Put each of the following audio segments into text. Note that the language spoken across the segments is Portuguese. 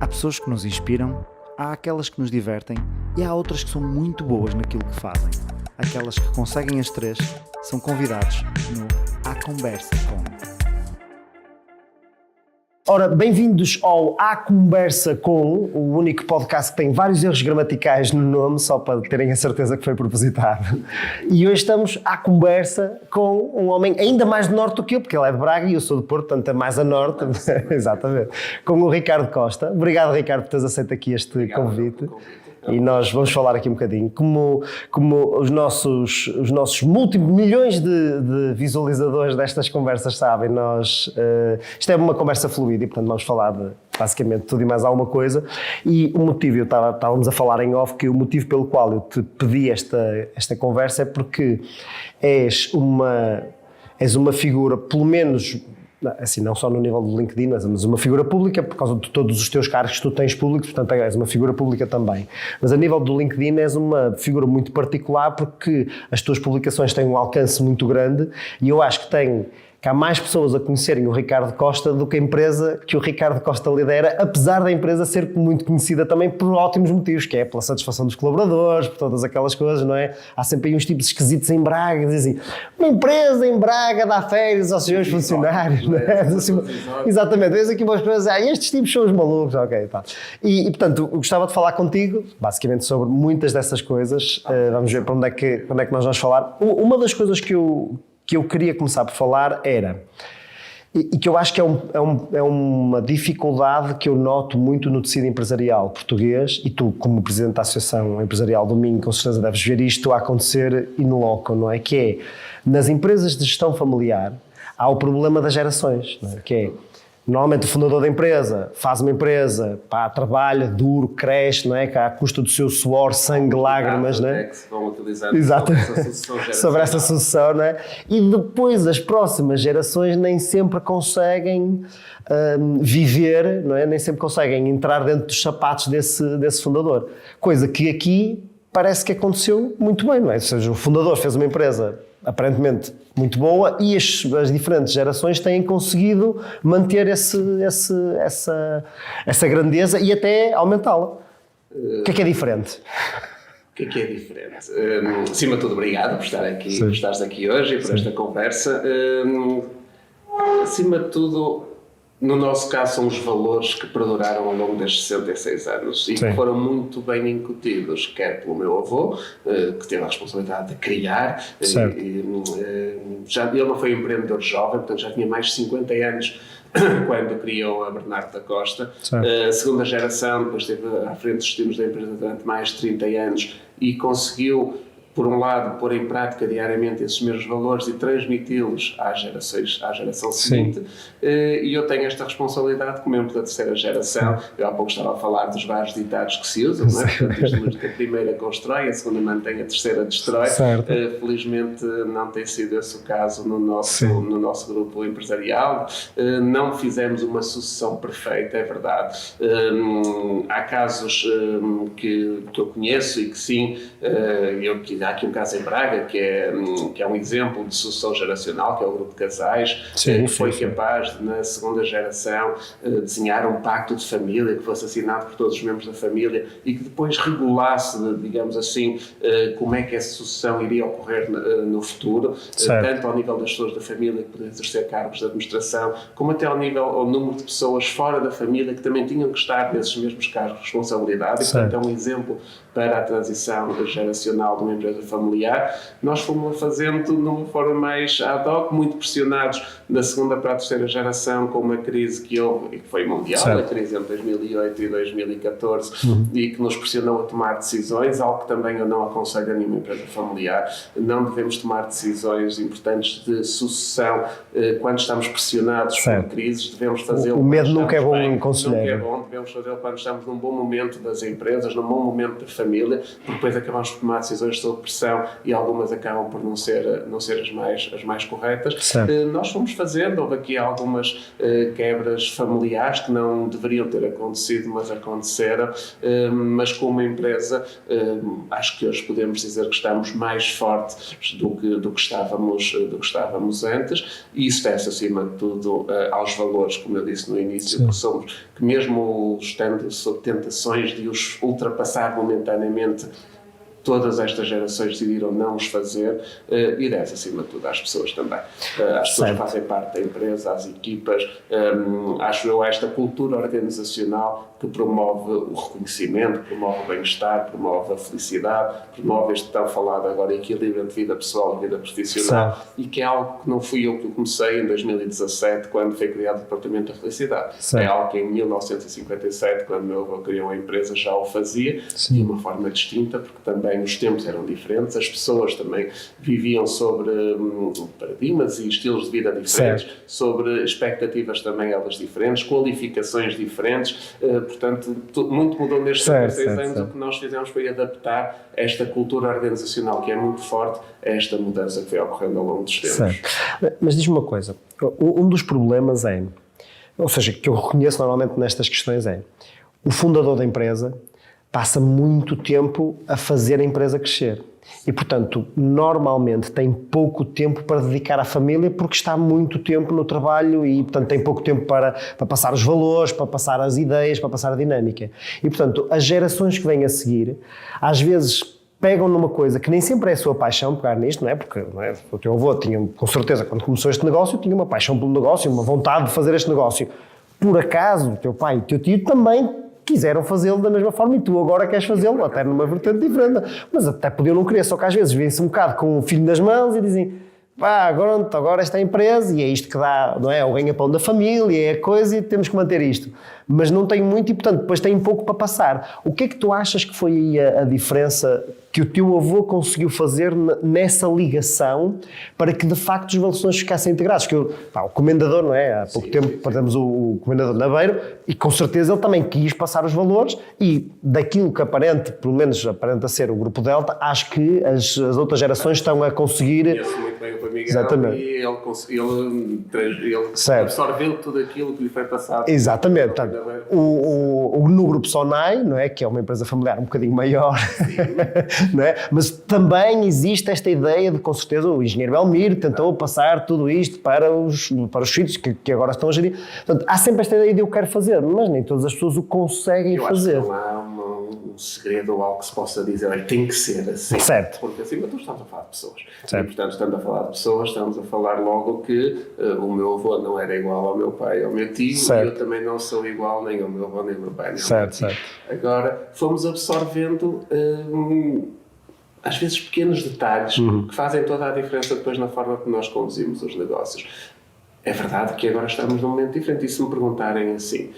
Há pessoas que nos inspiram, há aquelas que nos divertem e há outras que são muito boas naquilo que fazem. Aquelas que conseguem as três são convidados no À Conversa Com. Ora, bem-vindos ao À Conversa Com, o único podcast que tem vários erros gramaticais no nome, só para terem a certeza que foi propositado. E hoje estamos à conversa com um homem ainda mais do norte do que eu, porque ele é de Braga e eu sou de Porto, portanto é mais a norte. Exatamente. Com o Ricardo Costa. Obrigado, Ricardo, por teres aceito aqui este convite. E nós vamos falar aqui um bocadinho. Como os nossos milhões de visualizadores destas conversas sabem, isto é uma conversa fluida e, portanto, vamos falar de basicamente tudo e mais alguma coisa. E o motivo, estávamos a falar em off, que o motivo pelo qual eu te pedi esta conversa é porque és uma figura, pelo menos, assim, não só no nível do LinkedIn, mas uma figura pública por causa de todos os teus cargos que tu tens públicos, portanto és uma figura pública também. Mas a nível do LinkedIn és uma figura muito particular porque as tuas publicações têm um alcance muito grande e eu acho que há mais pessoas a conhecerem o Ricardo Costa do que a empresa que o Ricardo Costa lidera, apesar da empresa ser muito conhecida também por ótimos motivos, que é pela satisfação dos colaboradores, por todas aquelas coisas, não é? Há sempre aí uns tipos esquisitos em Braga, que dizem, uma empresa em Braga dá férias aos seus funcionários, não é? Assim, exatamente, vês aqui umas pessoas, estes tipos são os malucos, ok, tá. E portanto, eu gostava de falar contigo, basicamente sobre muitas dessas coisas, vamos ver para onde é que nós vamos falar. Uma das coisas que eu queria começar por falar era, e que eu acho que é uma dificuldade que eu noto muito no tecido empresarial português, e tu, como Presidente da Associação Empresarial do Minho, com certeza deves ver isto a acontecer in loco, não é? Que é, nas empresas de gestão familiar, há o problema das gerações, não é? Que é, normalmente o fundador da empresa faz uma empresa, trabalha duro, cresce, não é? Que à custa do seu suor, sangue, lágrimas, não é? Que se vão utilizar sobre essa sucessão, não é? E depois as próximas gerações nem sempre conseguem viver, não é? Nem sempre conseguem entrar dentro dos sapatos desse fundador. Coisa que aqui parece que aconteceu muito bem, não é? Ou seja, o fundador fez uma empresa aparentemente muito boa e as diferentes gerações têm conseguido manter essa grandeza e até aumentá-la. O que é diferente? O que é diferente? Acima de tudo, obrigado por estar aqui, por estares aqui hoje e por esta conversa. Acima de tudo, no nosso caso, são os valores que perduraram ao longo destes 66 anos e que foram muito bem incutidos, quer pelo meu avô, que teve a responsabilidade de criar. Ele não foi empreendedor jovem, portanto já tinha mais de 50 anos quando criou a Bernardo da Costa. A segunda geração, depois esteve à frente dos destinos da empresa durante mais de 30 anos e conseguiu, por um lado, pôr em prática diariamente esses mesmos valores e transmiti-los à geração seguinte. E eu tenho esta responsabilidade como membro da terceira geração. Eu há pouco estava a falar dos vários ditados que se usam, não é? Portanto, que a primeira constrói, a segunda mantém, a terceira destrói. Felizmente não tem sido esse o caso no nosso grupo empresarial. Não fizemos uma sucessão perfeita, é verdade. Há casos que eu conheço e que sim, há aqui um caso em Braga que é um exemplo de sucessão geracional, que é o grupo de casais, que foi capaz de, na segunda geração, desenhar um pacto de família que fosse assinado por todos os membros da família e que depois regulasse, digamos assim, como é que essa sucessão iria ocorrer no futuro, tanto ao nível das pessoas da família que podiam exercer cargos de administração, como até ao número de pessoas fora da família que também tinham que estar nesses mesmos cargos de responsabilidade. E, portanto, é um exemplo para a transição geracional de uma empresa familiar. Nós fomos fazendo de uma forma mais ad hoc, muito pressionados da segunda para a terceira geração, com uma crise que houve, e que foi mundial, a crise entre 2008 e 2014, e que nos pressionou a tomar decisões, algo que também eu não aconselho a nenhuma empresa familiar. Não devemos tomar decisões importantes de sucessão quando estamos pressionados por crises, devemos fazê-lo. O medo nunca é bom em conselheiro. Nunca é bom, devemos fazê-lo quando estamos num bom momento das empresas, num bom momento da família, porque depois acabamos por tomar decisões sobre pressão e algumas acabam por não ser as mais corretas. Nós fomos fazendo, houve aqui algumas quebras familiares que não deveriam ter acontecido, mas aconteceram, mas com uma empresa, acho que hoje podemos dizer que estamos mais fortes do que estávamos antes, e isso deve-se acima de tudo aos valores, como eu disse no início, que mesmo estando sob tentações de os ultrapassar momentaneamente, todas estas gerações decidiram não os fazer, e deve-se acima de tudo às pessoas também. Às pessoas que fazem parte da empresa, às equipas, acho eu, esta cultura organizacional que promove o reconhecimento, promove o bem-estar, promove a felicidade, promove este tão falado agora equilíbrio entre vida pessoal e vida profissional, e que é algo que não fui eu que comecei em 2017, quando foi criado o Departamento da Felicidade. É algo que em 1957, quando meu avô criou a empresa, já o fazia, de uma forma distinta, porque também os tempos eram diferentes, as pessoas também viviam sobre paradigmas e estilos de vida diferentes, sobre expectativas também elas diferentes, qualificações diferentes, portanto, muito mudou nestes 6 anos. O que nós fizemos foi adaptar esta cultura organizacional, que é muito forte, a esta mudança que foi ocorrendo ao longo dos tempos. Mas diz-me uma coisa, um dos problemas ou seja, que eu reconheço normalmente nestas questões o fundador da empresa passa muito tempo a fazer a empresa crescer. E, portanto, normalmente tem pouco tempo para dedicar à família porque está muito tempo no trabalho e, portanto, tem pouco tempo para passar os valores, para passar as ideias, para passar a dinâmica. E, portanto, as gerações que vêm a seguir, às vezes pegam numa coisa que nem sempre é a sua paixão pegar nisto, não é? Porque o teu avô tinha, com certeza, quando começou este negócio, tinha uma paixão pelo negócio, uma vontade de fazer este negócio. Por acaso, o teu pai e o teu tio também quiseram fazê-lo da mesma forma e tu agora queres fazê-lo, até numa vertente diferente. Mas até podiam não querer, só que às vezes vêm-se um bocado com o filho nas mãos e dizem agora esta é a empresa e é isto que dá, não é? O ganha-pão da família, é a coisa e temos que manter isto. Mas não tem muito e, portanto, depois tem pouco para passar. O que é que tu achas que foi aí a diferença que o teu avô conseguiu fazer nessa ligação para que, de facto, os valores ficassem integrados? Que o comendador, não é? Há pouco tempo perdemos o comendador Naveiro e, com certeza, ele também quis passar os valores e, daquilo que pelo menos aparenta ser o Grupo Delta, acho que as outras gerações estão a conseguir... Conheço muito bem o Miguel. Exatamente. E ele absorveu tudo aquilo que lhe foi passado. Exatamente. Portanto, no Grupo Sonai, não é? Que é uma empresa familiar um bocadinho maior, não é? Mas também existe esta ideia de, com certeza, o engenheiro Belmiro tentou passar tudo isto para os filhos que agora estão a gerir. Portanto, há sempre esta ideia de eu quero fazer, mas nem todas as pessoas o conseguem fazer. Acho que não há um segredo ou algo que se possa dizer, tem que ser assim. Certo. Porque assim, mas estamos a falar de pessoas. Certo. E, portanto, estando a falar de pessoas, estamos a falar logo que o meu avô não era igual ao meu pai, ao meu tio, certo. E eu também não sou igual nem ao meu avô, nem ao meu pai, nem ao meu tio. Certo. Agora, fomos absorvendo... às vezes pequenos detalhes que fazem toda a diferença depois na forma como nós conduzimos os negócios. É verdade que agora estamos num momento diferente e se me perguntarem assim,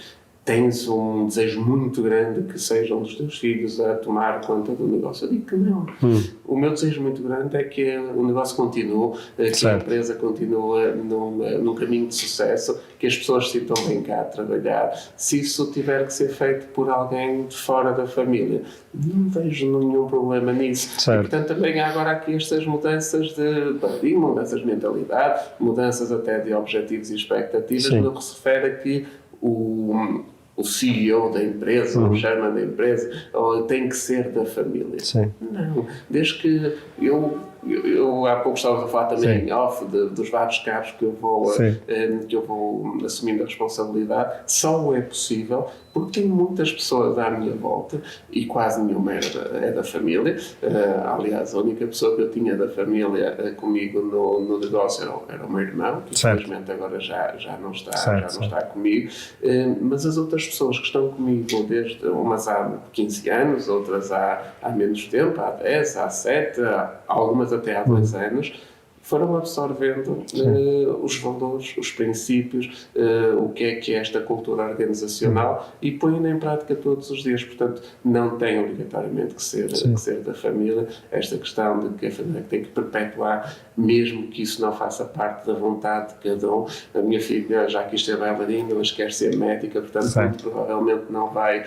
tens um desejo muito grande que sejam dos teus filhos a tomar conta do negócio? Eu digo que não. O meu desejo muito grande é que o negócio continue, que a empresa continue num caminho de sucesso, que as pessoas se sintam bem cá a trabalhar. Se isso tiver que ser feito por alguém de fora da família, não vejo nenhum problema nisso. Certo. E, portanto, também há agora aqui estas mudanças de paradigma, mudanças de mentalidade, mudanças até de objetivos e expectativas, no que se refere a que o CEO da empresa, o chairman da empresa, tem que ser da família. Sim. Não, desde que eu há pouco estava a falar também em off dos vários cargos que eu vou assumindo a responsabilidade, só é possível porque tenho muitas pessoas à minha volta e quase nenhuma é da família. Aliás, a única pessoa que eu tinha da família comigo no negócio era o meu irmão, que infelizmente agora já não está comigo, mas as outras pessoas que estão comigo, desde umas há 15 anos, outras há menos tempo, há 10, há 7, algumas até há 2 anos, foram absorvendo os valores, os princípios, o que é esta cultura organizacional e põem em prática todos os dias. Portanto, não tem obrigatoriamente que ser da família. Esta questão de que a família tem que perpetuar, mesmo que isso não faça parte da vontade de cada um. A minha filha já quis ser bailarina, mas quer ser médica, portanto, muito provavelmente não vai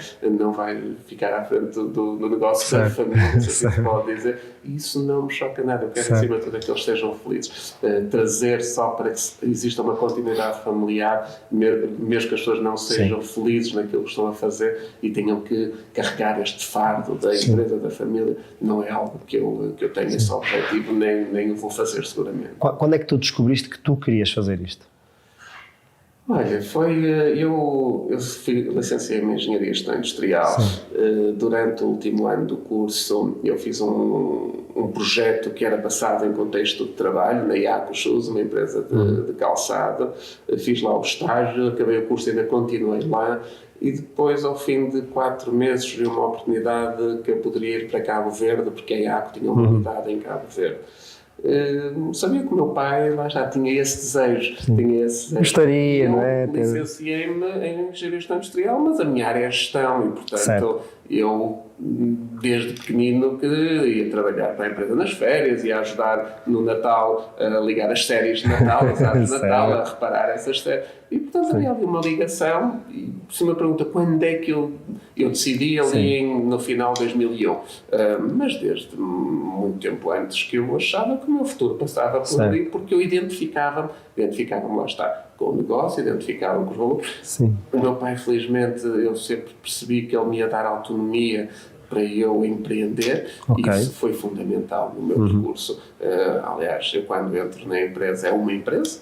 ficar à frente do negócio da família, se assim pode dizer. Isso não me choca nada. Eu quero, acima de tudo, que eles sejam felizes. Trazer só para que exista uma continuidade familiar, mesmo que as pessoas não sejam felizes naquilo que estão a fazer e tenham que carregar este fardo da empresa, da família, não é algo que eu tenha esse objetivo, nem o vou fazer seguramente. Quando é que tu descobriste que tu querias fazer isto? Olha, eu licenciei-me em Engenharia Industrial. Durante o último ano do curso eu fiz um projeto que era passado em contexto de trabalho na Iaco Shoes, uma empresa de calçado. Fiz lá o estágio, acabei o curso e ainda continuei lá. E depois, ao fim de 4 meses, vi uma oportunidade que eu poderia ir para Cabo Verde, porque a Iaco tinha uma unidade em Cabo Verde. Sabia que o meu pai lá já tinha esse desejo. Gostaria, não é? Licenciei-me em Engenharia Industrial, mas a minha área é gestão e, portanto, eu desde pequenino que ia trabalhar para a empresa nas férias, ia ajudar no Natal a ligar as séries de Natal, as árvores de Natal, a reparar essas séries. E, portanto, havia ali uma ligação. E se me pergunta quando é que eu decidi ali no final de 2001. Mas desde muito tempo antes que eu achava que o meu futuro passava por ali, porque eu identificava-me, lá está, com o negócio, identificava-me com os valores. O meu pai, felizmente, eu sempre percebi que ele me ia dar autonomia para eu empreender, e isso foi fundamental no meu percurso. Aliás, eu quando entro na empresa, é uma empresa,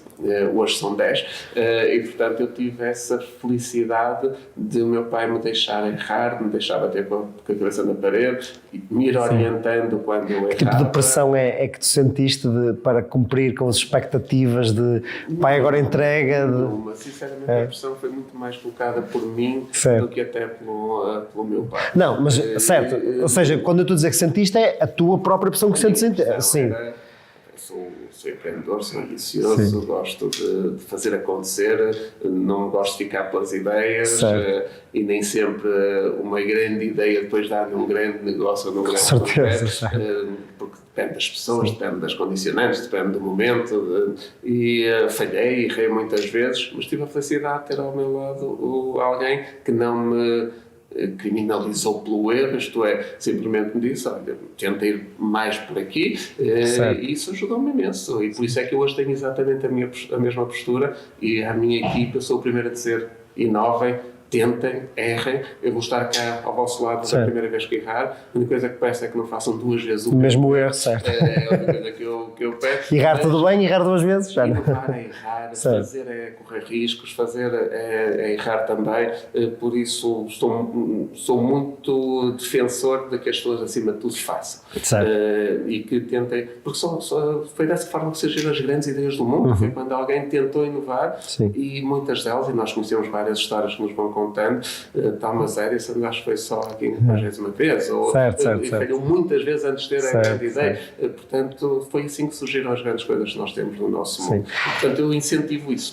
hoje são 10, e portanto eu tive essa felicidade de o meu pai me deixar errar, me deixar bater com a cabeça na parede, e me ir orientando quando eu errava. Que tipo de pressão é que tu sentiste para cumprir com as expectativas de pai agora entrega? Sinceramente a pressão foi muito mais colocada por mim do que até pelo meu pai. Não, mas certo, ou seja, quando eu estou a dizer que sentiste é a tua própria pressão que sentes. Sim. Sou empreendedor, sou ambicioso, gosto de fazer acontecer, não gosto de ficar pelas ideias, e nem sempre uma grande ideia depois dá num grande negócio ou num grande projeto, porque depende das pessoas, depende das condicionantes, depende do momento, e falhei, errei muitas vezes, mas tive a felicidade de ter ao meu lado alguém que não me criminalizou pelo erro, isto é, simplesmente me disse, olha, tenta ir mais por aqui, e isso ajudou-me imenso, e por isso é que eu hoje tenho exatamente a mesma postura, e a minha equipa, eu sou o primeiro a dizer, inovem, tentem, errem, eu vou estar cá ao vosso lado da primeira vez que errar. A única coisa que peço é que não façam 2 vezes o mesmo erro, certo. É a única coisa que eu peço. Errar tudo bem, errar 2 vezes, já não. Inovar é errar, fazer é correr riscos, fazer é errar também, por isso sou muito defensor de que as pessoas acima de tudo façam. E que tentem, porque foi dessa forma que surgiram as grandes ideias do mundo, foi quando alguém tentou inovar, e muitas delas, e nós conhecemos várias histórias que nos vão contando, Thomas Edison, acho que foi só aqui uma vez, ou falhou muitas vezes antes de ter a grande ideia. Portanto, foi assim que surgiram as grandes coisas que nós temos no nosso mundo. Portanto, eu incentivo isso.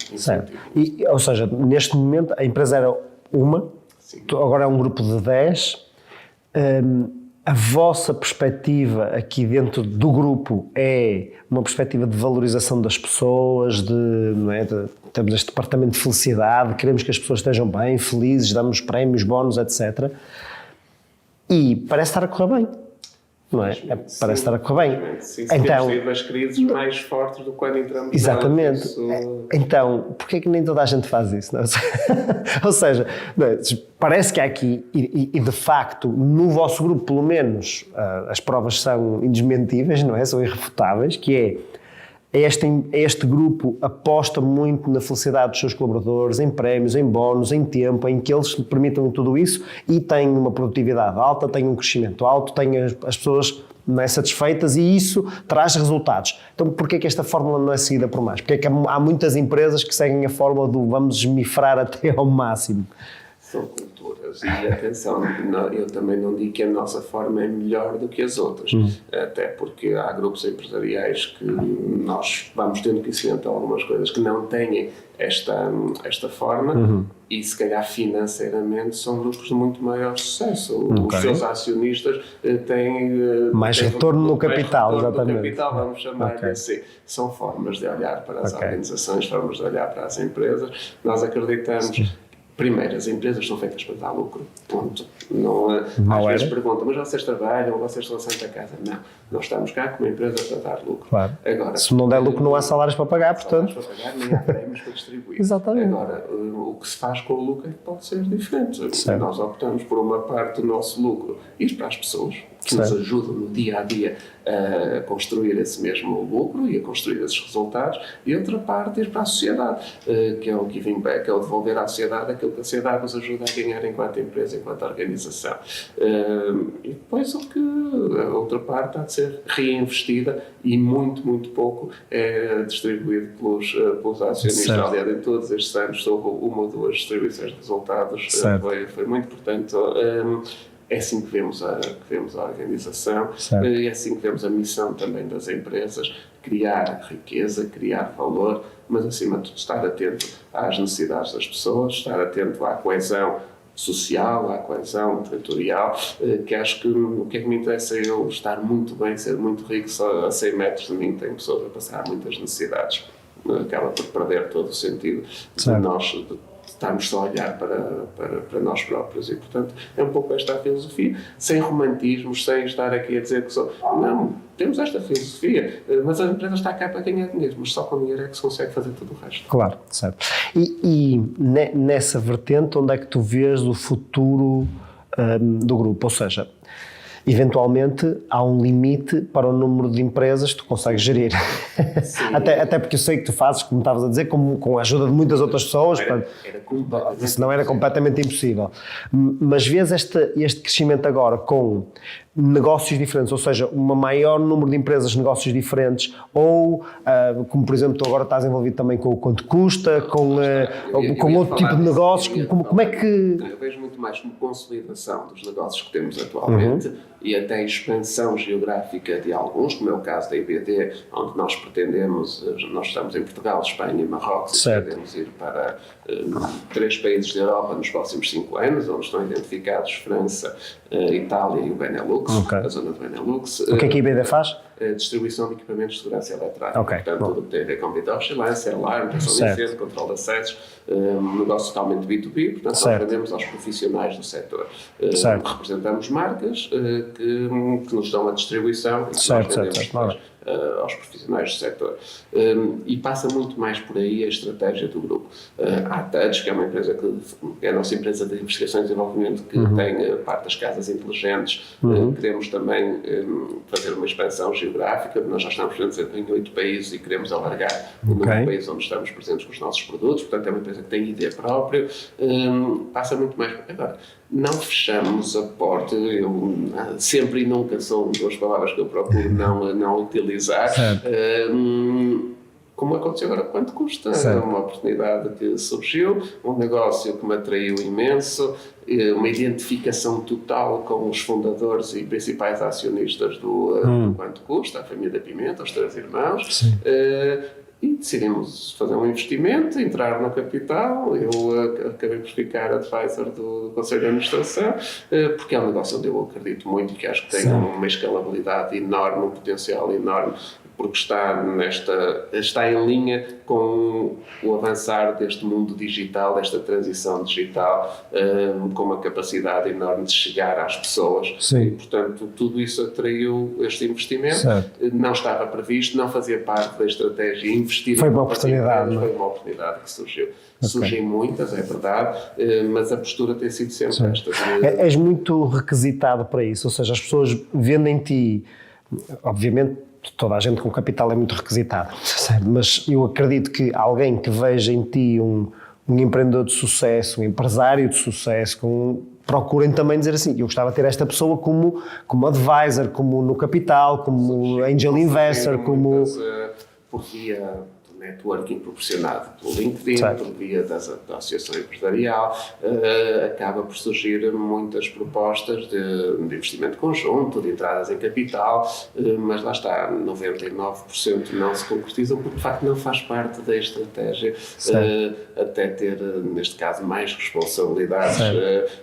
Ou seja, neste momento a empresa era uma, agora é um grupo de 10. A vossa perspectiva aqui dentro do grupo é uma perspectiva de valorização das pessoas, temos este departamento de felicidade, queremos que as pessoas estejam bem, felizes, damos prémios, bónus, etc. E parece estar a correr bem, não é? Parece estar a correr bem. Sim, então, temos tido as crises mais fortes do que quando entramos. Exatamente. Então, porquê é que nem toda a gente faz isso? Não? Ou seja, parece que há aqui, e de facto, no vosso grupo, pelo menos, as provas são indesmentíveis, não é? São irrefutáveis, que é este grupo aposta muito na felicidade dos seus colaboradores, em prémios, em bónus, em tempo, em que eles permitam tudo isso e têm uma produtividade alta, têm um crescimento alto, têm as pessoas satisfeitas, e isso traz resultados. Então, porquê é que esta fórmula não é seguida por mais? Porque é que há muitas empresas que seguem a fórmula do vamos esmifrar até ao máximo? São culturas. outras. E atenção, eu também não digo que a nossa forma é melhor do que as outras, até porque há grupos empresariais que nós vamos tendo conhecimento de algumas coisas que não têm esta forma e se calhar financeiramente são grupos de muito maior sucesso. Os seus acionistas têm mais retorno no capital, exatamente. Capital, vamos chamar assim. São formas de olhar para as organizações, formas de olhar para as empresas. Nós acreditamos. Primeiro, as empresas são feitas para dar lucro, ponto. Às vezes perguntam, mas vocês trabalham, vocês estão sempre a casa? Não, nós estamos cá como empresa para dar lucro. Claro. Agora, se não der lucro não há salários para pagar, portanto... Não há salários para pagar, nem há prémios para distribuir. Exatamente. Agora, o que se faz com o lucro é que pode ser diferente. Certo. Nós optamos por uma parte do nosso lucro ir para as pessoas, que nos ajudam no dia a dia a construir esse mesmo lucro e a construir esses resultados, e outra parte ir para a sociedade, que é o giving back, é o devolver à sociedade aquilo que a sociedade nos ajuda a ganhar enquanto empresa, enquanto organização. E depois a outra parte há de ser reinvestida e muito pouco é distribuído pelos acionistas. Aliás, em todos estes anos houve uma ou duas distribuições de resultados, foi muito importante. É assim que vemos a organização, é assim que vemos a missão também das empresas, criar riqueza, criar valor, mas acima de tudo estar atento às necessidades das pessoas, estar atento à coesão social, à coesão territorial, que acho que o que é que me interessa é eu estar muito bem, ser muito rico, só a 100 metros de mim tem pessoas a passar muitas necessidades. Acaba por perder todo o sentido de nós estarmos só a olhar para nós próprios e, portanto, é um pouco esta a filosofia, sem romantismos, sem estar aqui a dizer que não, temos esta filosofia, mas a empresa está cá para ganhar dinheiro, mas só com dinheiro é que se consegue fazer tudo o resto. Claro, certo. E nessa vertente, onde é que tu vês o futuro do grupo? Ou seja, eventualmente há um limite para o número de empresas que tu consegues gerir. até porque eu sei que tu fazes, como estavas a dizer, com a ajuda de muitas outras pessoas, senão era completamente impossível. Mas vês este crescimento agora com negócios diferentes, ou seja, um maior número de empresas, negócios diferentes, ou, como por exemplo, tu agora estás envolvido também com o quanto custa, com outro tipo de negócios, como é que... Eu vejo muito mais como consolidação dos negócios que temos atualmente e até expansão geográfica de alguns, como é o caso da IBD, onde nós pretendemos, nós estamos em Portugal, Espanha e Marrocos, e pretendemos ir para 3 países da Europa nos próximos 5 anos, onde estão identificados França, Itália e o Benelux, a zona do Benelux. O que é que a IBD faz? Distribuição de equipamentos de segurança eletrónica. Portanto, tudo o que tem a ver com videovigilância, alarme, proteção de incêndio, controle de acessos, um negócio totalmente B2B, portanto, nós vendemos aos profissionais do setor. Representamos marcas que nos dão a distribuição e que nós vendemos depois aos profissionais do setor. E passa muito mais por aí a estratégia do grupo. A Touch, que é uma empresa que é a nossa empresa de investigação e desenvolvimento, que tem parte das casas inteligentes. Queremos também fazer uma expansão geográfica, nós já estamos presentes em 8 países e queremos alargar o número de países onde estamos presentes com os nossos produtos, portanto é uma empresa que tem ideia própria, passa muito mais... Agora, não fechamos a porta, eu sempre e nunca são 2 palavras que eu procuro não utilizar, como aconteceu agora, quanto custa? É uma oportunidade que surgiu, um negócio que me atraiu imenso, uma identificação total com os fundadores e principais acionistas do quanto custa, a família Pimenta, os 3 irmãos, e decidimos fazer um investimento, entrar no capital. Eu acabei por ficar advisor do Conselho de Administração, porque é um negócio onde eu acredito muito e que acho que tem uma escalabilidade enorme, um potencial enorme, porque está em linha com o avançar deste mundo digital, desta transição digital, com uma capacidade enorme de chegar às pessoas. E, portanto, tudo isso atraiu este investimento. Não estava previsto, não fazia parte da estratégia investir. Foi uma oportunidade. Foi uma oportunidade que surgiu. Surgem muitas, é verdade, mas a postura tem sido sempre esta. És muito requisitado para isso, ou seja, as pessoas vendem em ti, obviamente, toda a gente com capital é muito requisitado, mas eu acredito que alguém que veja em ti um empreendedor de sucesso, um empresário de sucesso, procurem também dizer assim, eu gostava de ter esta pessoa como advisor, como no capital, como angel investor, como... Por via networking proporcionado pelo LinkedIn, por via da associação empresarial, acaba por surgir muitas propostas de investimento conjunto, de entradas em capital, mas lá está, 99% não se concretizam porque de facto não faz parte da estratégia, até ter, neste caso, mais responsabilidades,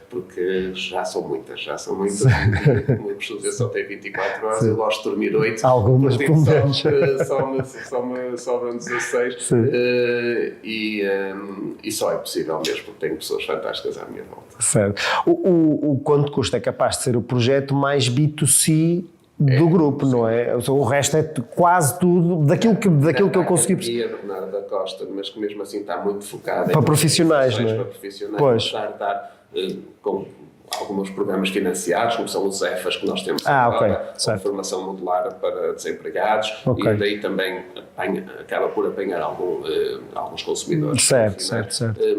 porque já são muitas, como eu costumo dizer, só tem 24 horas, eu gosto de dormir 8. Algumas, pelo menos. Só me sobram 16 e só é possível mesmo porque tenho pessoas fantásticas à minha volta. Certo. O quanto custa é capaz de ser o projeto mais B2C do grupo, não é? O resto é quase tudo daquilo que eu consegui perceber. Bernardo da Costa, mas que mesmo assim está muito focado para profissionais, não é? Para profissionais, pois. Com alguns programas financiados, como são os EFAs que nós temos agora, com formação modular para desempregados, e daí também acaba por apanhar alguns consumidores. Certo.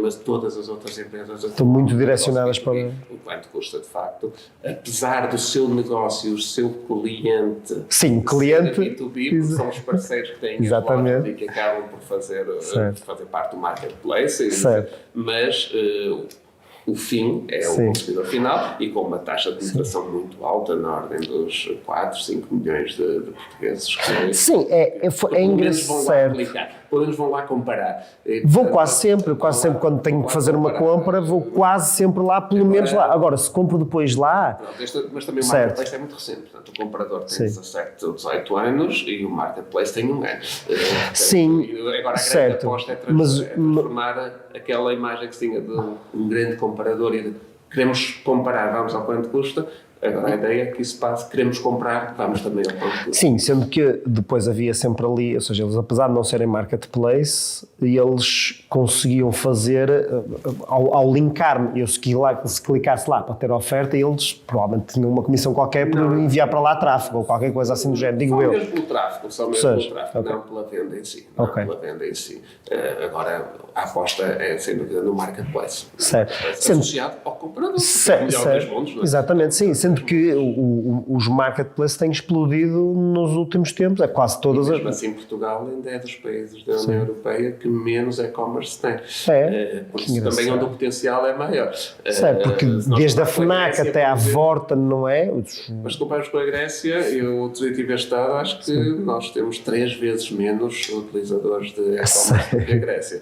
Mas todas as outras empresas estão muito direcionadas para... O quanto custa, de facto, apesar do seu negócio, o seu cliente... Sim, cliente... B2B, são os parceiros que têm as lojas e que acabam por fazer parte do marketplace, mas... o fim é o consumidor final e com uma taxa de penetração muito alta, na ordem dos 4, 5 milhões de portugueses. Sim, é engraçado. Pelo menos vão lá comparar. Vou quase sempre quando tenho que fazer uma compra, vou quase sempre lá, pelo menos lá. Agora, se compro depois lá... Mas também o Marketplace é muito recente, portanto o comprador tem 17 ou 18 anos e o Marketplace tem 1 ano. Sim, agora a grande aposta é transformar aquela imagem que se tinha de um grande comparador e de queremos comparar, vamos ao quanto custa. Agora a ideia é que isso passe, queremos comprar, vamos também ao quanto custa. Sim, sendo que depois havia sempre ali, ou seja, eles apesar de não serem marketplace, eles conseguiam fazer, ao linkar-me, eu se clicasse lá para ter oferta, eles provavelmente tinham uma comissão qualquer por enviar para lá tráfego ou qualquer coisa assim do género, digo eu. Só mesmo pelo tráfego, não pela venda em si. Agora, a aposta é, sem dúvida, no marketplace. Certo. Associado ao comprador, é o melhor dos mundos, não é? Exatamente, sim. Sendo que os marketplaces têm explodido nos últimos tempos, é quase todas mesmo assim, Portugal ainda é dos países da União Europeia que menos e-commerce tem. Por isso também onde o potencial é maior. Porque desde a FNAC até à Vorta, não é? Mas se compararmos com a Grécia, eu tive estado, acho que nós temos 3 vezes menos utilizadores de e-commerce do que a Grécia.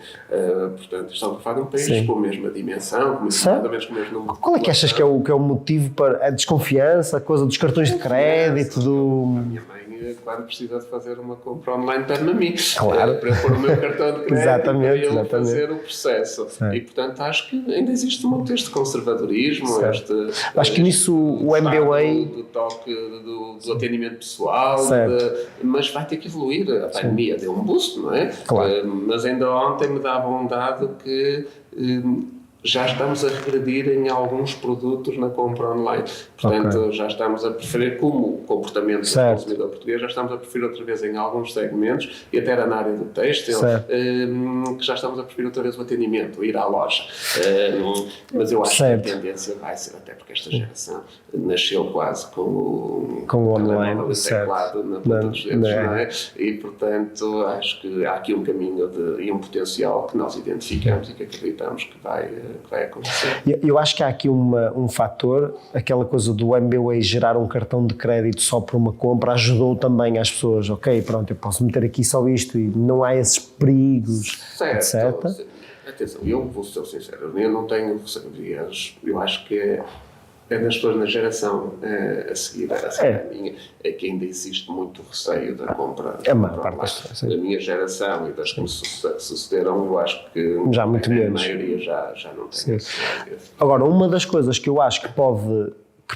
Portanto, estamos a falar de um país com a mesma dimensão, mais ou menos com o mesmo número. Qual é que achas que é o motivo para a desconfiança, a coisa dos cartões de crédito? A minha mãe, quando precisa de fazer uma compra online, pede-me a mim. Claro. Para pôr o meu cartão de crédito para ele fazer o processo. E, portanto, acho que ainda existe muito este conservadorismo, acho que nisso o MBA... do toque, do atendimento pessoal, mas vai ter que evoluir. A pandemia deu um boost, não é? Claro. Mas ainda ontem me dava um dado que... já estamos a regredir em alguns produtos na compra online. Portanto, já estamos a preferir, como o comportamento do consumidor português, já estamos a preferir outra vez em alguns segmentos, e até era na área do têxtil, que já estamos a preferir outra vez o atendimento, ir à loja. Mas eu acho que a tendência vai ser, até porque esta geração nasceu quase com o online, teclado na ponta dos dedos, não é? E, portanto, acho que há aqui um caminho e um potencial que nós identificamos e que acreditamos que vai acontecer. Eu acho que há aqui um fator, aquela coisa do MBWay gerar um cartão de crédito só por uma compra ajudou também as pessoas, ok, pronto, eu posso meter aqui só isto e não há esses perigos, etc. Atenção, eu vou ser sincero, eu não tenho, eu acho que é das pessoas na geração a seguir a minha, é que ainda existe muito receio da compra. É uma parte da minha geração e das que me sucederam, eu acho que já muito menos. A maioria já não tem. Agora, uma das coisas que eu acho que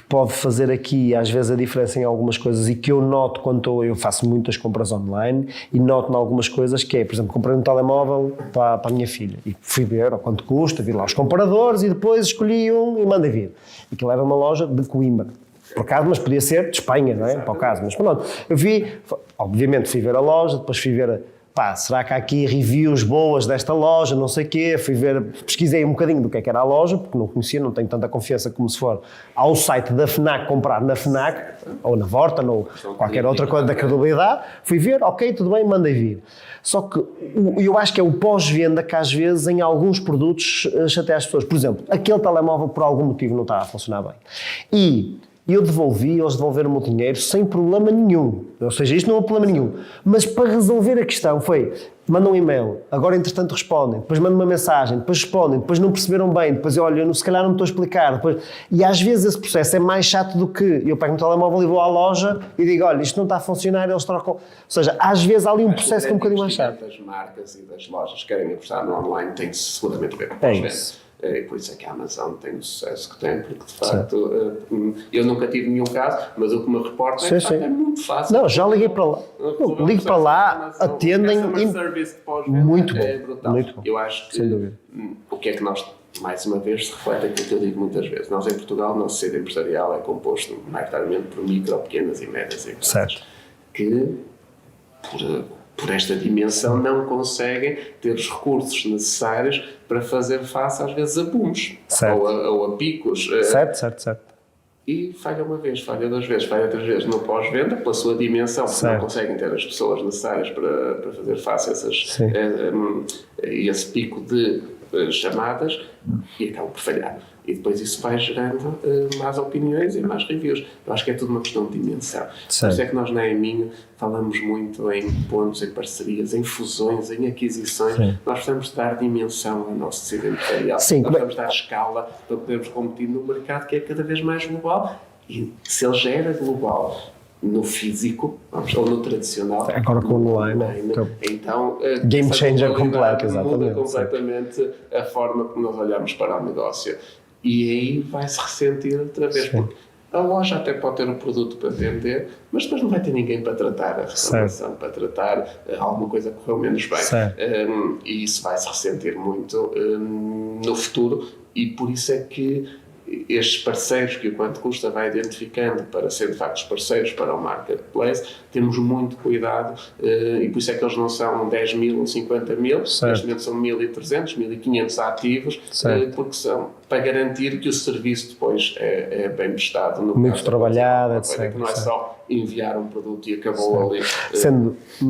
pode fazer aqui às vezes a diferença em algumas coisas e que eu noto quando eu faço muitas compras online e noto em algumas coisas que é, por exemplo, comprei um telemóvel para a minha filha e fui ver quanto custa, vi lá os comparadores e depois escolhi um e mandei vir. Aquilo era uma loja de Coimbra, por acaso, mas podia ser de Espanha, não é? Para o caso, mas pronto. Eu obviamente fui ver a loja, depois fui ver pá, será que há aqui reviews boas desta loja, não sei o quê, fui ver, pesquisei um bocadinho do que era a loja, porque não conhecia, não tenho tanta confiança como se for ao site da FNAC, comprar na FNAC, ou na Vorten, ou qualquer outra coisa da credibilidade, fui ver, ok, tudo bem, mandei vir. Só que eu acho que é o pós-venda que às vezes em alguns produtos chateia as pessoas. Por exemplo, aquele telemóvel por algum motivo não estava a funcionar bem. E eu devolvi, eles devolveram o meu dinheiro sem problema nenhum. Ou seja, isto não é problema nenhum. Mas para resolver a questão foi, mandam um e-mail, agora entretanto respondem, depois mandam uma mensagem, depois respondem, depois não perceberam bem, depois olha, eu se calhar não me estou a explicar. Depois... E às vezes esse processo é mais chato do que eu pego o telemóvel e vou à loja e digo, olha, isto não está a funcionar, eles trocam. Ou seja, às vezes há ali um processo que é um bocadinho mais chato. As marcas e das lojas que querem apostar no online tem seguramente a ver com pós-venda. E por isso é que a Amazon tem o sucesso que tem, porque de facto eu nunca tive nenhum caso, mas o que me reporta é que é muito fácil. Não, já liguei para lá. Ligo para lá, atendem muito bom. É brutal. Muito bom. Eu acho que sem dúvida. O que é que nós, mais uma vez, se reflete aquilo que eu digo muitas vezes. Nós em Portugal, o nosso tecido empresarial é composto maioritariamente por micro, pequenas e médias empresas. Certo. Que por esta dimensão não conseguem ter os recursos necessários para fazer face às vezes a booms ou a picos. Certo. E falha uma vez, falha duas vezes, falha três vezes no pós-venda, pela sua dimensão, porque não conseguem ter as pessoas necessárias para fazer face a esse pico de chamadas e acabam por falhar. E depois isso vai gerando mais opiniões e mais reviews. Eu acho que é tudo uma questão de dimensão. Por isso é que nós na EMINHO falamos muito em pontos, em parcerias, em fusões, em aquisições. Sim. Nós precisamos dar dimensão ao nosso tecido empresarial. Nós precisamos dar escala para podermos competir no mercado que é cada vez mais global. E se ele já era global no físico, ou no tradicional, agora com o online, então game changer completo, exatamente. Muda completamente a forma como nós olhamos para o negócio. E aí vai-se ressentir outra vez, porque a loja até pode ter um produto para vender, mas depois não vai ter ninguém para tratar a reclamação, para tratar alguma coisa que correu menos bem. E isso vai-se ressentir muito no futuro, e por isso é que estes parceiros que o Quanto Custa vai identificando para ser de facto os parceiros para o marketplace, temos muito cuidado, e por isso é que eles não são 10 mil ou 50 mil, neste momento são 1.300, 1.500 ativos, porque são para garantir que o serviço depois é bem prestado. No muito trabalhado, etc. Que não é só enviar um produto e acabou ali.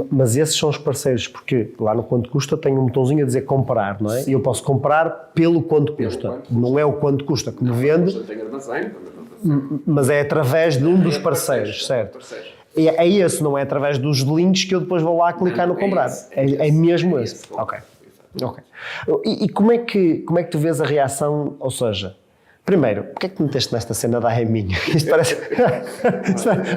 Mas esses são os parceiros, porque lá no Quanto Custa tem um botãozinho a dizer comprar, não é? E eu posso comprar pelo quanto custa. Não é o quanto custa que me vende, mas é através de um dos parceiros, certo? É esse, não é através dos links que eu depois vou lá clicar no comprar. É mesmo esse. Ok. E como é que tu vês a reação, ou seja, primeiro, porque é que te meteste nesta cena da EMINHO? Isto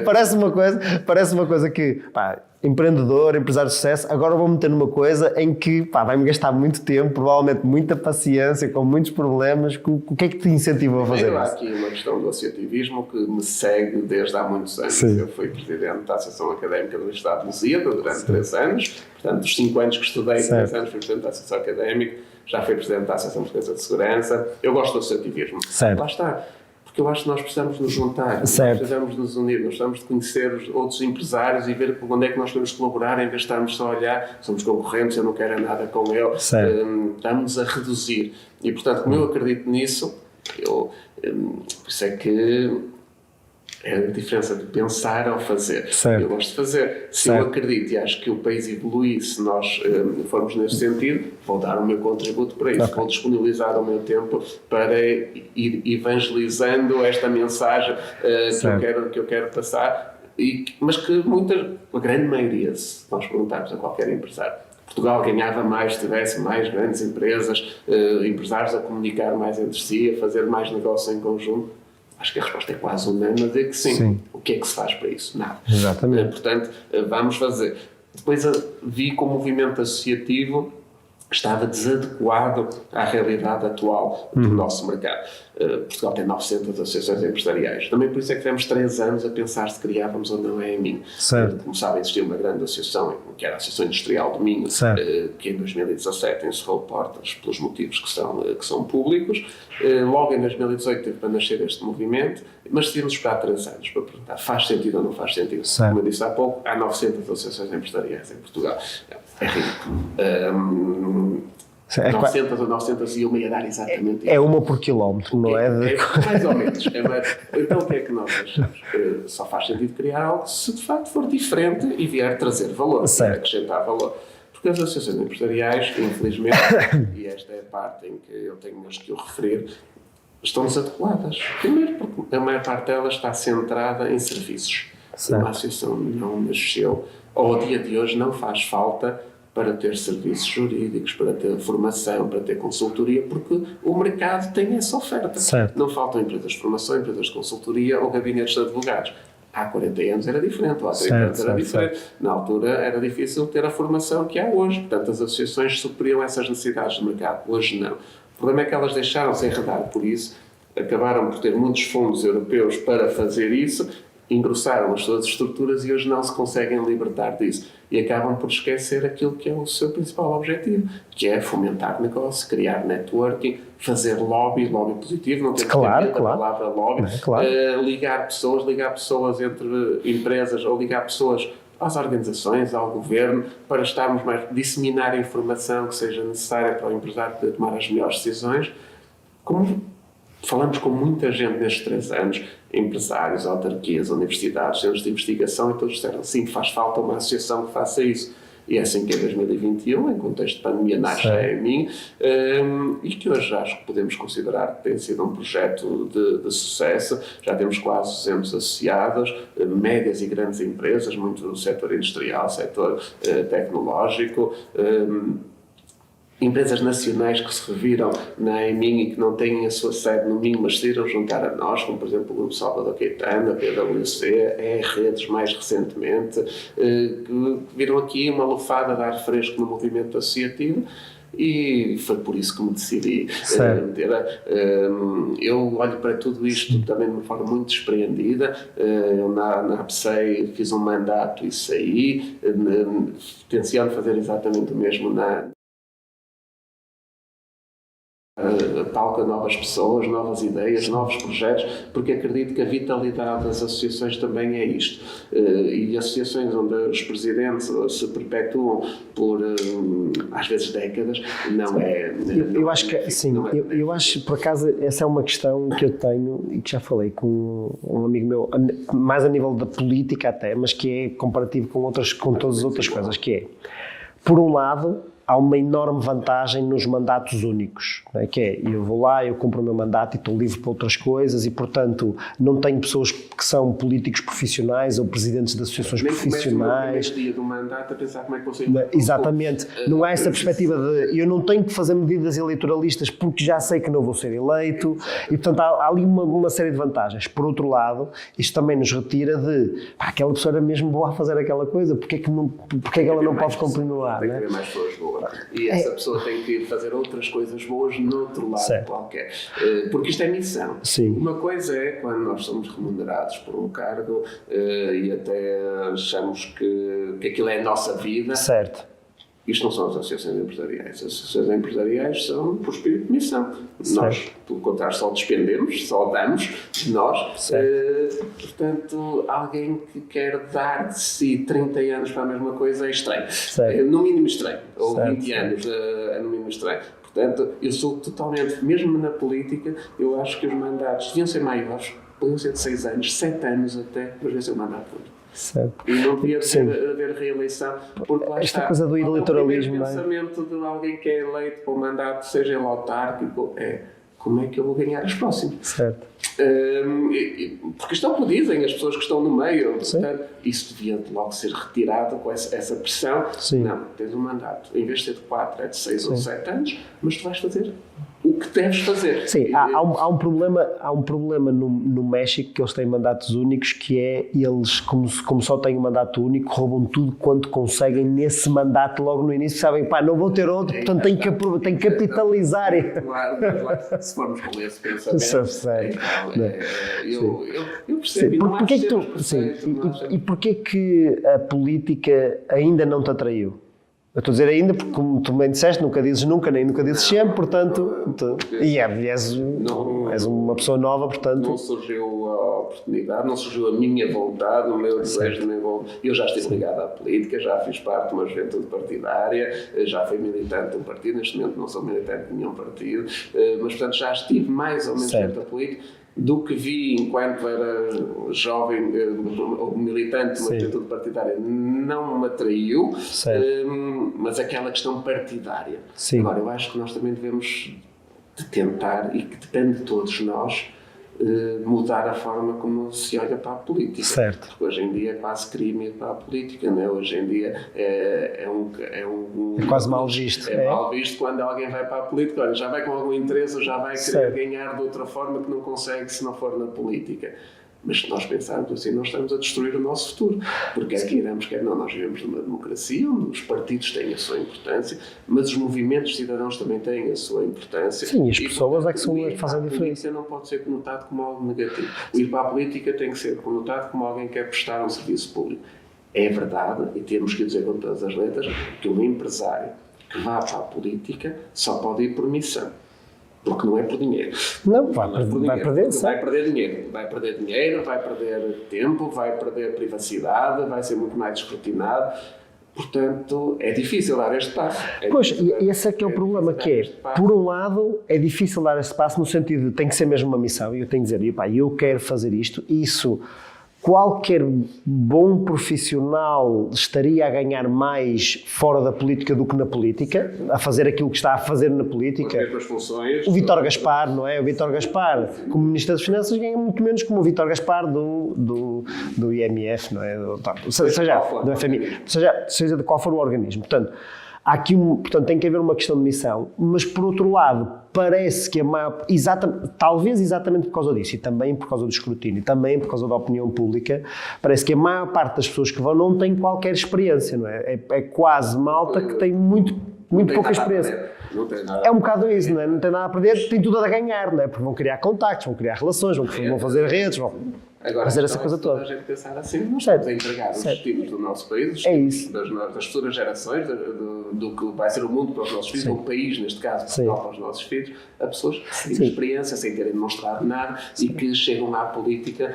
parece uma coisa que, pá, empreendedor, empresário de sucesso, agora vou meter numa coisa em que, pá, vai-me gastar muito tempo, provavelmente muita paciência, com muitos problemas. O que é que te incentivou a fazer isso? Há aqui uma questão do associativismo que me segue desde há muitos anos. Sim. Eu fui presidente da Associação Académica da Universidade de Lusíada durante 3 anos. Portanto, dos 5 anos que estudei, 3 anos fui presidente da Associação Académica, já fui presidente da Associação de Defesa de Segurança. Eu gosto do associativismo. Lá está. Porque eu acho que nós precisamos nos juntar, nós precisamos nos unir, nós precisamos de conhecer os outros empresários e ver onde é que nós podemos colaborar, em vez de estarmos só a olhar, somos concorrentes, eu não quero nada com ele, estamos a reduzir. E, portanto, como eu acredito nisso, por isso é que é a diferença de pensar ao fazer. Eu gosto de fazer. Se eu acredito e acho que o país evolui, se nós formos nesse sentido, vou dar o meu contributo para isso. Vou disponibilizar o meu tempo para ir evangelizando esta mensagem que eu quero passar, mas que a grande maioria, se nós perguntarmos a qualquer empresário, Portugal ganhava mais se tivesse mais grandes empresas, empresários a comunicar mais entre si, a fazer mais negócio em conjunto. Acho que a resposta é quase unânime a dizer que sim. O que é que se faz para isso? Nada. Exatamente. Portanto, vamos fazer. Depois vi que o movimento associativo estava desadequado à realidade atual do nosso mercado. Portugal tem 900 associações empresariais. Também por isso é que tivemos 3 anos a pensar se criávamos ou não a EMIN. Como sabem, existia uma grande associação, que era a Associação Industrial do Minho, que em 2017 encerrou portas pelos motivos que são públicos. Logo em 2018 teve para nascer este movimento, mas decidimos esperar 3 anos para perguntar, faz sentido ou não faz sentido? Como eu disse há pouco, há 900 associações empresariais em Portugal. É ridículo. 900 ou 901 ia dar exatamente isso. É uma por quilómetro, não é? Mais ou menos. Então o que é que nós achamos? Só faz sentido criar algo se de facto for diferente e vier trazer valor, acrescentar valor. Porque as associações empresariais, infelizmente, e esta é a parte em que eu tenho mesmo que o referir, estão desadequadas. Primeiro porque a maior parte delas está centrada em serviços. Uma associação não nasceu, ou ao dia de hoje não faz falta para ter serviços jurídicos, para ter formação, para ter consultoria, porque o mercado tem essa oferta. Não faltam empresas de formação, empresas de consultoria ou gabinetes de advogados. Há 40 anos era diferente, ou há 30 anos era diferente. Na altura era difícil ter a formação que há hoje. Portanto, as associações supriam essas necessidades do mercado. Hoje não. O problema é que elas deixaram-se enredar por isso, acabaram por ter muitos fundos europeus para fazer isso, engrossaram as suas estruturas e hoje não se conseguem libertar disso. E acabam por esquecer aquilo que é o seu principal objetivo, que é fomentar negócio, criar networking, fazer lobby positivo, não ter que ter medo da palavra lobby, ligar pessoas entre empresas ou ligar pessoas às organizações, ao governo, para estarmos mais, disseminar a informação que seja necessária para o empresário poder tomar as melhores decisões. Como falamos com muita gente nestes 3 anos, empresários, autarquias, universidades, centros de investigação, e todos disseram, sim, faz falta uma associação que faça isso. E é assim que em 2021, em contexto de pandemia, nasce a EMIN, e que hoje acho que podemos considerar que tem sido um projeto de sucesso. Já temos quase 200 associados, médias e grandes empresas, muito do setor industrial, setor tecnológico, empresas nacionais que se reviram na EMIN e que não têm a sua sede no Minho, mas decidiram juntar a nós, como por exemplo o Grupo Salvador Caetano, a PwC, a Redes mais recentemente, que viram aqui uma lufada de ar fresco no movimento associativo. E foi por isso que me decidi meter. Eu olho para tudo isto também de uma forma muito despreendida. Eu na APSEI fiz um mandato e saí, tenciono fazer exatamente o mesmo na talca novas pessoas, novas ideias, novos projetos, porque acredito que a vitalidade das associações também é isto. E associações onde os presidentes se perpetuam por, às vezes, décadas, não é... Eu acho que, sim, eu acho, por acaso, essa é uma questão que eu tenho e que já falei com um amigo meu, mais a nível da política até, mas que é comparativo com todas as outras coisas, que é, por um lado, há uma enorme vantagem nos mandatos únicos, não é? Que é, eu vou lá, eu cumpro o meu mandato e estou livre para outras coisas e, portanto, não tenho pessoas que são políticos profissionais ou presidentes de associações profissionais. Nem dia do mandato a pensar como é que você... Exatamente. Não há essa perspectiva de eu não tenho que fazer medidas eleitoralistas porque já sei que não vou ser eleito e, portanto, há ali uma série de vantagens. Por outro lado, isto também nos retira de aquela pessoa era mesmo boa a fazer aquela coisa, porque é que ela não pode continuar? Tem que haver mais pessoas boas. E essa pessoa tem que ir fazer outras coisas boas no outro lado qualquer. Porque isto é missão. Sim. Uma coisa é quando nós somos remunerados por um cargo e até achamos que aquilo é a nossa vida. Certo. Isto não são as associações empresariais. As associações empresariais são por espírito de missão. Certo. Nós, pelo contrário, só despendemos, só damos de nós. Portanto, alguém que quer dar de si 30 anos para a mesma coisa é estranho. No mínimo estranho. Ou 20 anos é no mínimo estranho. Portanto, eu sou totalmente, mesmo na política, eu acho que os mandatos deviam ser maiores, podiam ser de 6 anos, 7 anos até, mas devia ser um mandato público. Certo. E não devia haver reeleição, porque lá esta coisa do eleitoralismo, o pensamento de alguém que é eleito para o mandato, seja ele autárquico, como é que eu vou ganhar os próximos? Certo. Porque isto é o que dizem as pessoas que estão no meio. Portanto, isso devia logo ser retirado com essa pressão. Sim. Não, tens um mandato, em vez de ser de 4, é de 6 ou 7 anos, mas tu vais fazer o que deves fazer. Sim, há um problema no México, que eles têm mandatos únicos, que é eles, como só têm um mandato único, roubam tudo quanto conseguem nesse mandato logo no início, sabem, não vou ter outro, portanto tenho que capitalizar. Claro, mas se formos com esse pensamento, eu percebo. E porquê que a política ainda não te atraiu? Eu estou a dizer ainda porque, como tu bem disseste, nunca dizes nunca, nem nunca dizes sempre, portanto, és uma pessoa nova, portanto... Não surgiu a oportunidade, não surgiu a minha vontade, o meu desejo de me envolver. Eu já estive ligado à política, já fiz parte de uma juventude partidária, já fui militante de um partido, neste momento não sou militante de nenhum partido, mas, portanto, já estive mais ou menos dentro da política. Do que vi enquanto era jovem ou militante de uma juventude partidária não me atraiu, mas aquela questão partidária. Sim. Agora, eu acho que nós também devemos de tentar, e que depende de todos nós, mudar a forma como se olha para a política. Certo. Porque hoje em dia é quase crime ir para a política, não é? Hoje em dia é quase mal visto. É mal visto quando alguém vai para a política. Olha, já vai com algum interesse ou já vai querer ganhar de outra forma que não consegue se não for na política. Mas se nós pensarmos assim, nós estamos a destruir o nosso futuro. Porque quer queiramos, quer não, nós vivemos numa democracia onde os partidos têm a sua importância, mas os movimentos cidadãos também têm a sua importância. Sim, e as pessoas é que são as que fazem a diferença. A política não pode ser conotado como algo negativo. O ir para a política tem que ser conotado como alguém que quer prestar um serviço público. É verdade, e temos que dizer com todas as letras, que um empresário que vá para a política só pode ir por missão. Porque não é por dinheiro. Não, vai perder dinheiro. Vai perder dinheiro, vai perder tempo, vai perder privacidade, vai ser muito mais escrutinado. Portanto, é difícil dar este passo. E esse é que é o problema, que é, por um lado, é difícil dar este passo no sentido de tem que ser mesmo uma missão, e eu tenho que dizer, eu quero fazer isto, isso... Qualquer bom profissional estaria a ganhar mais fora da política do que na política, a fazer aquilo que está a fazer na política. O Vítor Gaspar, não é? O Vítor Gaspar, como Ministro das Finanças, ganha muito menos como o Vítor Gaspar do IMF, não é? Seja do FMI, seja de qual for o organismo. Portanto, há aqui tem que haver uma questão de missão, mas por outro lado, parece que talvez exatamente por causa disso, e também por causa do escrutínio, e também por causa da opinião pública, parece que a maior parte das pessoas que vão não tem qualquer experiência, não é? É quase malta que tem muito pouca experiência. Não tem nada. É um bocado isso, não é? Não tem nada a perder, tem tudo a ganhar, não é? Porque vão criar contactos, vão criar relações, vão fazer redes, vão fazer essa coisa toda. A gente pensar assim, nós estamos a entregar os destinos do nosso país, das futuras gerações, do que vai ser o mundo para os nossos filhos, o país, neste caso, Portugal, para os nossos filhos, a pessoas sem experiência, sem terem demonstrado nada e que chegam à política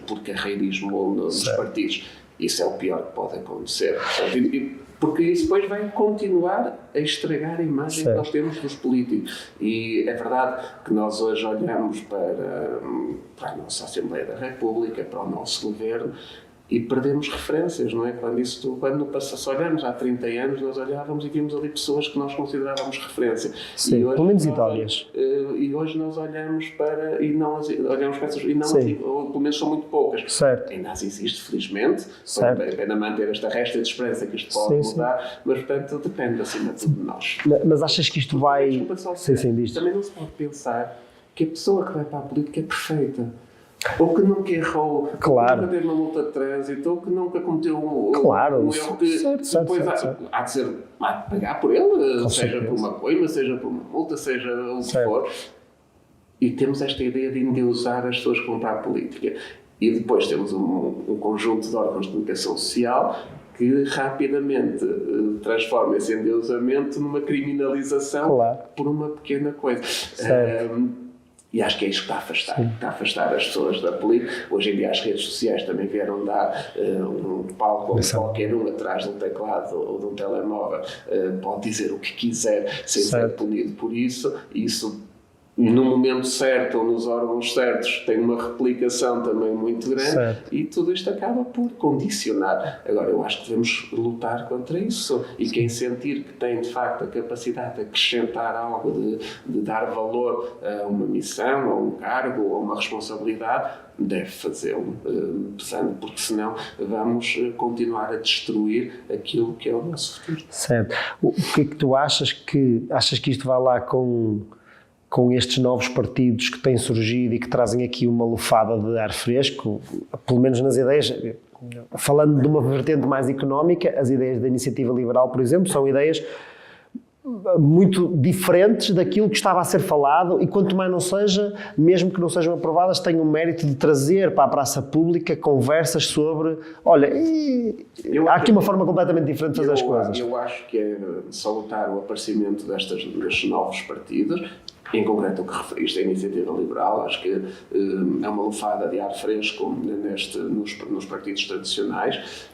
por carreirismo nos partidos. Isso é o pior que pode acontecer. Porque isso depois vai continuar a estragar a imagem que nós temos dos políticos. E é verdade que nós hoje olhamos para a nossa Assembleia da República, para o nosso governo, e perdemos referências, não é? Quando se olhamos há 30 anos, nós olhávamos e vimos ali pessoas que nós considerávamos referência. Sim, pelo menos idóneas. E hoje nós olhamos para essas, ou pelo menos são muito poucas. Certo. Ainda as existe, felizmente. É pena manter esta resta de esperança que isto pode mudar, mas, portanto, depende acima de tudo de nós. Mas achas que isto vai... Também não se pode pensar que a pessoa que vai para a política é perfeita. Ou que nunca errou, ou que nunca teve uma multa de trânsito, ou que nunca cometeu um erro que depois há de pagar por ele, seja por uma coima, seja por uma multa, seja o que for. E temos esta ideia de endeusar as pessoas que vão para a política. E depois temos um conjunto de órgãos de comunicação social que rapidamente transforma esse endeusamento numa criminalização por uma pequena coisa. E acho que é isso que está a afastar as pessoas da política. Hoje em dia as redes sociais também vieram dar um palco onde qualquer um atrás de um teclado ou de um telemóvel pode dizer o que quiser sem ser punido por isso. E isso, no momento certo ou nos órgãos certos, tem uma replicação também muito grande e tudo isto acaba por condicionar. Agora, eu acho que devemos lutar contra isso e quem sentir que tem de facto a capacidade de acrescentar algo, de dar valor a uma missão, a um cargo ou a uma responsabilidade, deve fazê-lo, porque senão vamos continuar a destruir aquilo que é o nosso futuro. Certo. O que é que tu achas que isto vai lá com com estes novos partidos que têm surgido e que trazem aqui uma lufada de ar fresco, pelo menos nas ideias, falando de uma vertente mais económica, as ideias da Iniciativa Liberal, por exemplo, são ideias muito diferentes daquilo que estava a ser falado e quanto mais não seja, mesmo que não sejam aprovadas, têm o mérito de trazer para a praça pública conversas sobre, olha, há aqui uma forma completamente diferente de fazer as coisas. Eu acho que é salutar o aparecimento destes novos partidos, em concreto o que referiste à Iniciativa Liberal. Acho que é uma lufada de ar fresco nos partidos tradicionais.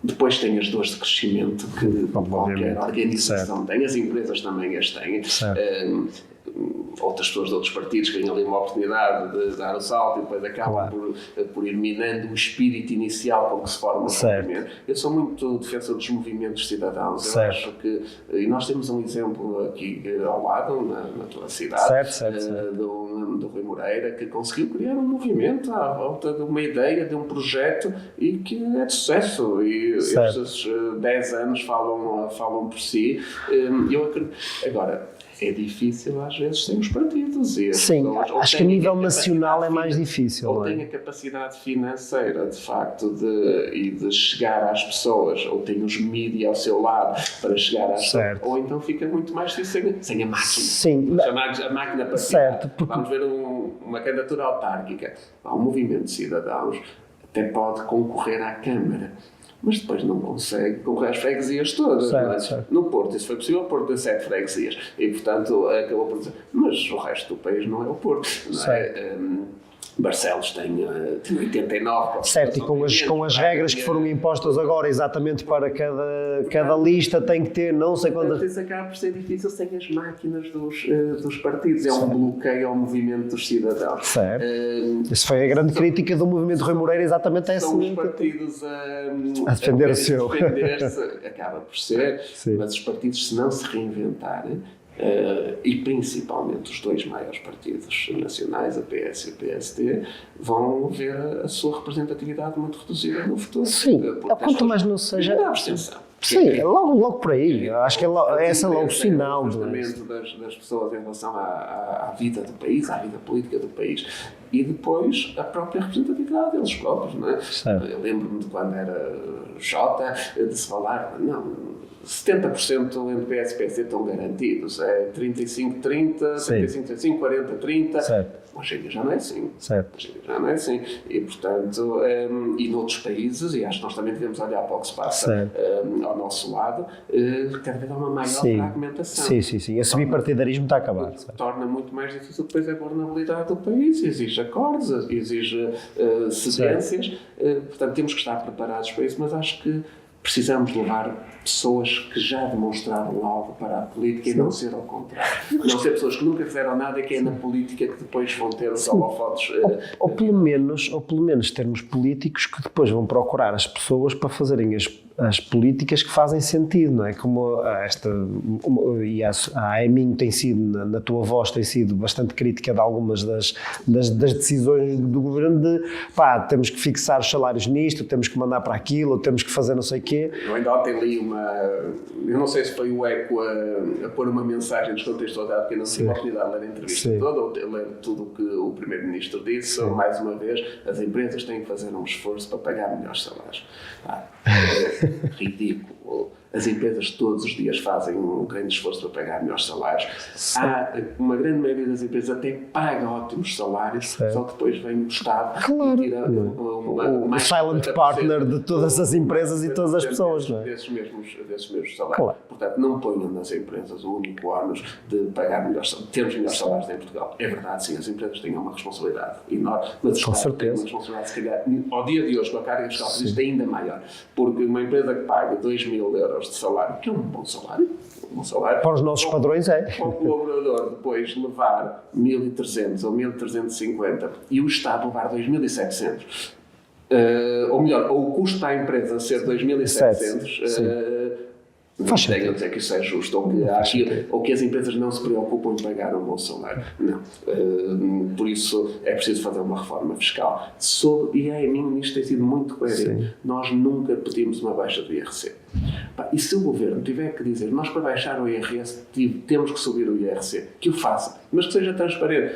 Depois tem as dores de crescimento que qualquer organização tem, as empresas também as têm. Outras pessoas de outros partidos que têm ali uma oportunidade de dar o salto e depois acabam por ir minando o espírito inicial com que se forma o movimento. Eu sou muito defensor dos movimentos cidadãos. Eu acho que, e nós temos um exemplo aqui ao lado, na tua cidade, do Rui Moreira, que conseguiu criar um movimento à volta de uma ideia, de um projeto e que é de sucesso. E estes 10 anos falam por si. Eu acredito. Agora, é difícil às vezes sem os partidos. Sim, acho que a nível nacional é mais difícil. Ou tem a capacidade financeira, de facto, de chegar às pessoas, ou tem os mídias ao seu lado para chegar às pessoas, ou então fica muito mais difícil sem a máquina. Sim. A máquina partidária. Vamos ver uma candidatura autárquica. Há um movimento de cidadãos, até pode concorrer à Câmara, mas depois não consegue concorrer às freguesias todas. No Porto, isso foi possível, o Porto tem 7 freguesias e, portanto, acabou por dizer, mas o resto do país não é o Porto. Não é? Barcelos tem 89. Certo, e com as regras que foram impostas agora, exatamente para cada lista tem que ter não sei quantas... Isso acaba por ser difícil sem as máquinas dos partidos. É um bloqueio ao movimento dos cidadãos. Certo. Isso foi a grande crítica do movimento Rui Moreira, exatamente essa. São os partidos a defender o seu. Acaba por ser, mas os partidos, se não se reinventarem, e principalmente os 2 maiores partidos nacionais, a PS e o PSD, vão ver a sua representatividade muito reduzida no futuro. Sim, quanto mais não seja... abstenção. Sim, logo por aí. Acho que esse é logo o sinal. O comportamento das pessoas em relação à vida do país, à vida política do país. E depois a própria representatividade deles próprios. Não é? Eu lembro-me de quando era Jota, de se falar, não... 70% entre PS e PSD estão garantidos, é 35-30, 35-35, 40-30, hoje em dia já não é assim. Já não é assim. E, portanto, e noutros países, e acho que nós também devemos olhar para o que se passa ao nosso lado, cada vez há uma maior fragmentação. Sim. Esse bipartidarismo está a acabar. Torna muito mais difícil depois a governabilidade do país, exige acordos, exige cedências, portanto temos que estar preparados para isso, mas acho que precisamos levar pessoas que já demonstraram algo para a política e não ser ao contrário. Não ser pessoas que nunca fizeram nada e que é na política que depois vão ter os holofotes. Ou pelo menos termos políticos que depois vão procurar as pessoas para fazerem as políticas que fazem sentido, não é? Como a Eminho tem sido, na tua voz, tem sido bastante crítica de algumas das decisões do governo de temos que fixar os salários nisto, temos que mandar para aquilo, temos que fazer não sei o quê. Eu ainda ontem li eu não sei se foi o ECO a pôr uma mensagem descontextualizada, porque eu não tive a oportunidade de ler a entrevista toda, ou de ler tudo o que o Primeiro-Ministro disse, ou mais uma vez, as empresas têm que fazer um esforço para pagar melhores salários. É ridículo. As empresas todos os dias fazem um grande esforço para pagar melhores salários. Uma grande maioria das empresas até paga ótimos salários, só que depois vem o Estado e tira o silent partner de todas as empresas e todas as pessoas. Desses mesmos salários. Portanto, não ponham nas empresas o único ônus de pagar termos melhores salários em Portugal. É verdade, sim, as empresas têm uma responsabilidade enorme, mas o Estado tem uma responsabilidade, se calhar, ao dia de hoje, com a carga fiscal, é ainda maior. Porque uma empresa que paga 2.000 euros de salário, que é um bom salário, para os nossos padrões para o colaborador depois levar 1.300 ou 1.350 e o Estado levar 2.700, ou melhor, ou o custo para a empresa ser 2.700, não tenho a dizer que isso é justo, ou que as empresas não se preocupam em pagar um bom salário. Não. Por isso é preciso fazer uma reforma fiscal. E a mim nisto tem sido muito coerente. Nós nunca pedimos uma baixa do IRC. E se o governo tiver que dizer, nós para baixar o IRS temos que subir o IRC, que o faça, mas que seja transparente.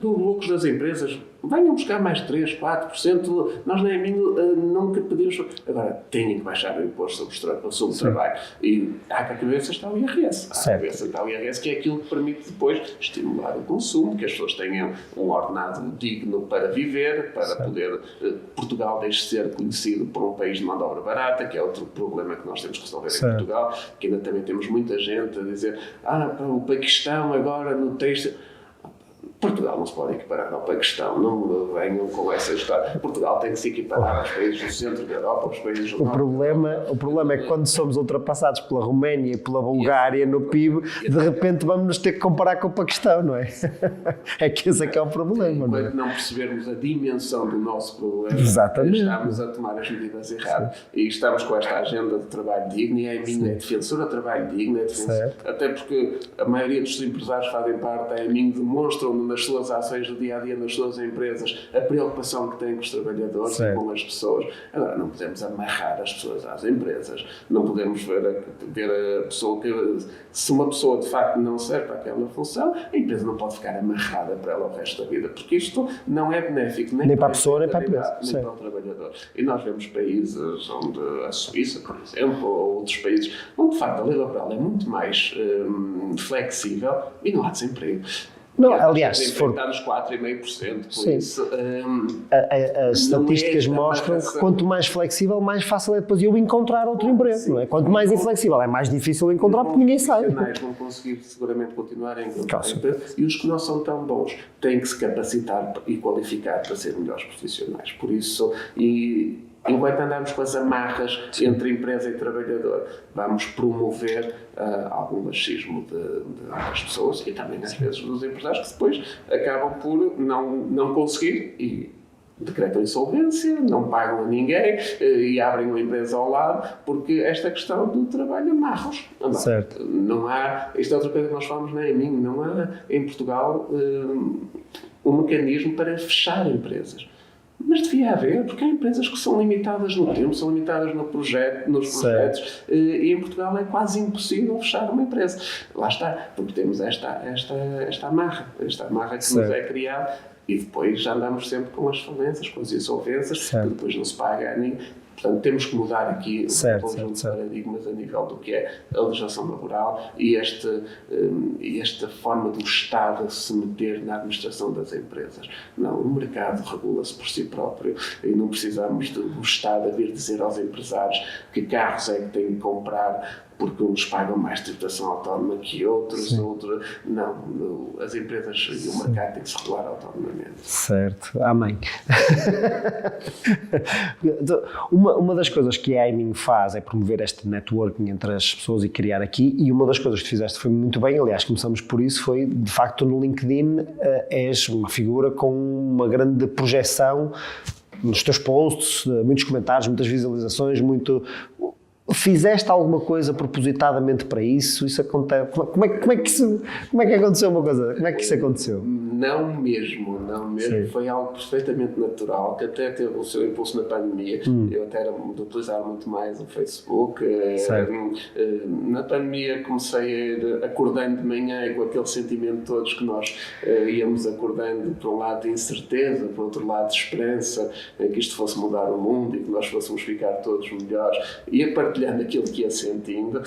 Dos lucros das empresas, venham buscar mais 3%, 4%, nós nem a mim nunca pedimos. Agora, têm que baixar o imposto sobre o trabalho. E há que a cabeça está o IRS. A cabeça está o IRS, que é aquilo que permite depois estimular o consumo, que as pessoas tenham um ordenado digno para viver, para poder... Portugal deixe de ser conhecido por um país de mão de obra barata, que é outro problema que nós temos que resolver em Portugal, que ainda também temos muita gente a dizer o Paquistão agora no texto... Portugal não se pode equiparar ao Paquistão, não venham com essa história. Portugal tem que se equiparar aos países do centro da Europa, aos países do norte. O problema é que quando somos ultrapassados pela Roménia e pela Bulgária no PIB, de repente vamos nos ter que comparar com o Paquistão, não é? É que esse é que é o problema, não é? Enquanto não percebermos a dimensão do nosso problema, estamos a tomar as medidas erradas. E estamos com esta agenda de trabalho digno, e a minha é defensora de trabalho digno, até porque a maioria dos empresários fazem parte, a mim demonstram nas suas ações do dia-a-dia, nas suas empresas, a preocupação que têm com os trabalhadores e com as pessoas. Agora, não podemos amarrar as pessoas às empresas, não podemos ver a pessoa que, se uma pessoa de facto não serve para aquela função, a empresa não pode ficar amarrada para ela o resto da vida, porque isto não é benéfico nem para a pessoa, nem para a empresa, nem para o trabalhador. E nós vemos países onde a Suíça, por exemplo, ou outros países, onde de facto a lei laboral é muito mais flexível e não há desemprego. Não, aliás, se for... Está nos 4,5%, por isso... As estatísticas mostram que quanto mais flexível, mais fácil é depois eu encontrar outro emprego, não é? Quanto mais inflexível, é mais difícil encontrar porque ninguém sabe. Os profissionais vão conseguir seguramente continuar a encontrar emprego, e os que não são tão bons têm que se capacitar e qualificar para ser melhores profissionais. Por isso, enquanto andamos com as amarras entre empresa e trabalhador, vamos promover algum machismo das pessoas e também, às vezes, dos empresários, que depois acabam por não conseguir e decretam insolvência, não pagam a ninguém e abrem uma empresa ao lado, porque esta questão do trabalho amarra-os. Não há, isto é outra coisa que nós falamos, não há em Portugal um mecanismo para fechar empresas. Mas devia haver, porque há empresas que são limitadas no tempo, são limitadas nos projetos, e em Portugal é quase impossível fechar uma empresa. Lá está, porque temos esta amarra que nos é criada, e depois já andamos sempre com as falências, com as insolvências, que depois não se paga a ninguém. Portanto, temos que mudar aqui um conjunto de paradigmas a nível do que é a legislação laboral e esta forma do Estado se meter na administração das empresas. Não, o mercado regula-se por si próprio e não precisamos do Estado a vir dizer aos empresários que carros é que têm que comprar porque uns pagam mais tributação autónoma que outros. Não, as empresas e o mercado têm que se regular autonomamente. Certo, amém. Uma das coisas que a Aiming faz é promover este networking entre as pessoas e criar aqui, e uma das coisas que tu fizeste foi muito bem, aliás, começamos por isso, foi, de facto, no LinkedIn és uma figura com uma grande projeção nos teus posts, muitos comentários, muitas visualizações, Fizeste alguma coisa propositadamente para isso? Isso acontece? Como é que aconteceu uma coisa? Como é que isso aconteceu? Não mesmo. Sim. Foi algo perfeitamente natural, que até teve o seu impulso na pandemia. Eu até era de utilizar muito mais o Facebook. Na pandemia comecei a ir acordando de manhã com aquele sentimento todos que nós íamos acordando, por um lado de incerteza, por outro lado de esperança, que isto fosse mudar o mundo e que nós fôssemos ficar todos melhores. E a partilhando aquilo que ia sentindo,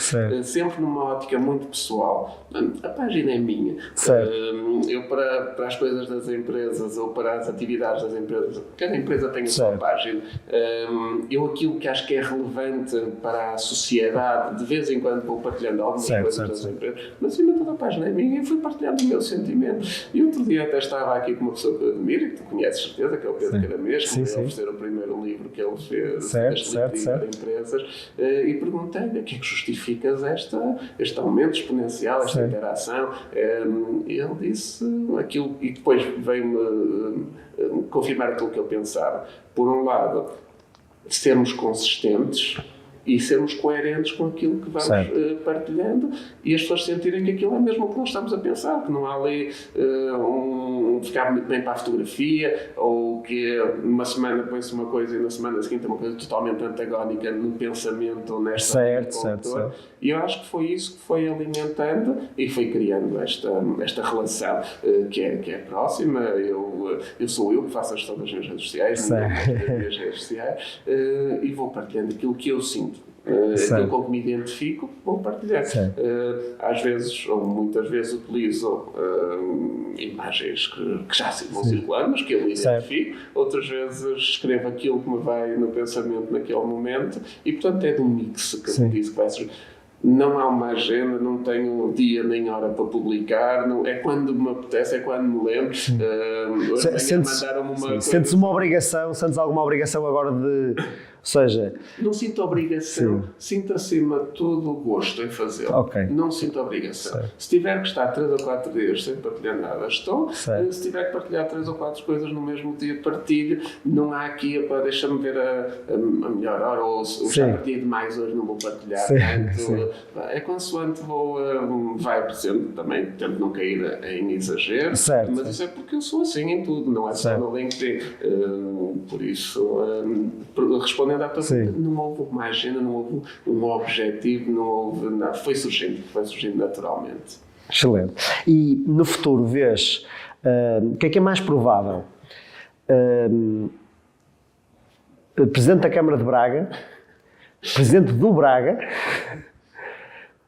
sempre numa ótica muito pessoal. A página é minha. Eu, para as coisas das empresas ou para as atividades das empresas, cada empresa tem a sua página. Eu, aquilo que acho que é relevante para a sociedade, de vez em quando vou partilhando algumas coisas das empresas, mas acima de toda a página é minha e fui partilhando o meu sentimento. E outro dia até estava aqui com uma pessoa que eu admiro e que tu conheces certeza, que é o Pedro Caramês, que me veio oferecer o primeiro livro que ele fez, para empresas, e perguntei-lhe: o que é que justificas este aumento exponencial, esta interação? Ele disse aquilo, e depois veio-me confirmar aquilo que eu pensava. Por um lado, sermos consistentes e sermos coerentes com aquilo que vamos partilhando e as pessoas sentirem que aquilo é mesmo o que nós estamos a pensar, que não há ali ficar muito bem para a fotografia, ou que numa semana põe-se uma coisa e na semana seguinte é uma coisa totalmente antagónica no pensamento ou nesta certo. E eu acho que foi isso que foi alimentando e foi criando esta relação que é próxima. Eu sou eu que faço a gestão das minhas redes sociais, das minhas redes sociais, e vou partilhando aquilo que eu sinto. Aquilo com que me identifico, vou partilhar. Às vezes, ou muitas vezes, utilizo imagens que já vão circulando, mas que eu identifico. Outras vezes escrevo aquilo que me vai no pensamento naquele momento e, portanto, é de um mix que eu disse que vai surgir. Não há uma agenda, não tenho dia nem hora para publicar, não, é quando me apetece, é quando me lembro. Sentes uma obrigação, sentes alguma obrigação agora de... Ou seja... Não sinto obrigação, sinto acima de tudo o gosto em fazê-lo. Não sinto obrigação. Se tiver que estar 3 ou 4 dias sem partilhar nada, estou. Se tiver que partilhar 3 ou 4 coisas no mesmo dia, partilho. Não há aqui para deixa-me ver a melhor hora, ou já partilho demais hoje, não vou partilhar. É consoante vai aparecendo também, tento não cair em exagero, mas isso é porque eu sou assim em tudo, não é só no LinkedIn. Por isso, respondendo à tua pergunta, não houve uma agenda, não houve um objetivo, não houve nada, foi surgindo naturalmente. Excelente. E no futuro vês, o que é mais provável? Presidente da Câmara de Braga, Presidente do Braga,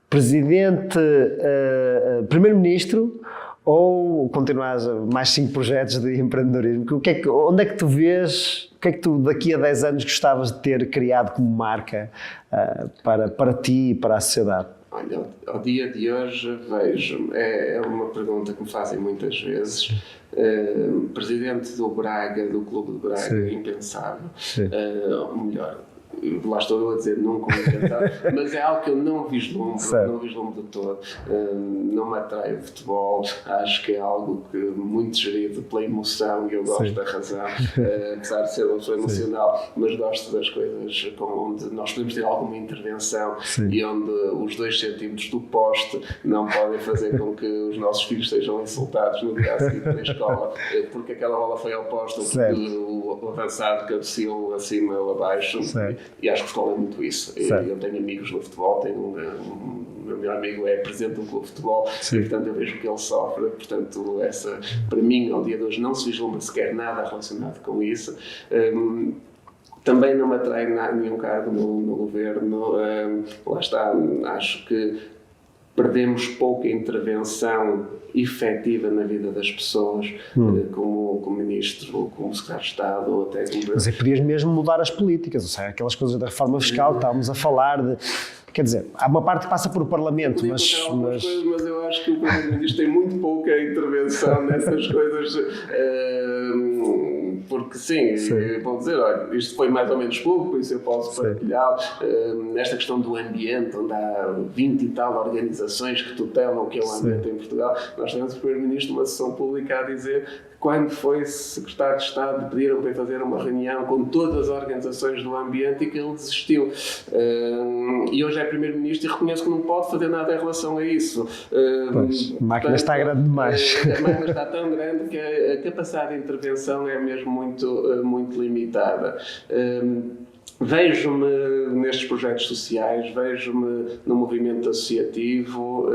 Presidente, Primeiro-Ministro, ou continuares mais 5 projetos de empreendedorismo? Onde é que tu vês, o que é que tu daqui a 10 anos gostavas de ter criado como marca para ti e para a sociedade? Olha, ao dia de hoje vejo, é uma pergunta que me fazem muitas vezes, Presidente do Braga, do Clube de Braga, impensável, ou melhor, lá estou eu a dizer nunca mas é algo que eu não vislumbro de todo. Não me atrai o futebol, acho que é algo que muito gerido pela emoção e eu gosto da razão, apesar de ser uma pessoa emocional, mas gosto das coisas onde nós podemos ter alguma intervenção e onde os 2 centímetros do poste não podem fazer com que os nossos filhos sejam insultados no dia a seguir na escola porque aquela bola foi ao poste ou porque o avançado cabeceou acima ou abaixo. E acho que o futebol é muito isso. Eu tenho amigos no futebol, o meu melhor amigo é presidente de um clube de futebol e, portanto, eu vejo que ele sofre. Portanto, para mim, ao dia de hoje, não se vislumbra sequer nada relacionado com isso. Também não me atrai nenhum cargo no governo. Lá está, acho que perdemos pouca intervenção efetiva na vida das pessoas, como Ministro, como Secretário de Estado, ou até como... Mas é que podias mesmo mudar as políticas, ou seja, aquelas coisas da reforma fiscal, estávamos a falar de... Quer dizer, há uma parte que passa por o Parlamento, mas eu acho que o Primeiro-Ministro tem muito pouca intervenção nessas coisas, porque vou dizer, olha, isto foi mais ou menos público, isso eu posso partilhar. Esta questão do ambiente, onde há 20 e tal organizações que tutelam o que é o ambiente em Portugal, nós tivemos o Primeiro-Ministro numa sessão pública a dizer quando foi Secretário de Estado, pediram para fazer uma reunião com todas as organizações do ambiente e que ele desistiu. E hoje é Primeiro-Ministro e reconhece que não pode fazer nada em relação a isso. A máquina está grande demais. A máquina está tão grande que a capacidade de intervenção é mesmo muito limitada. Vejo-me nestes projetos sociais, vejo-me no movimento associativo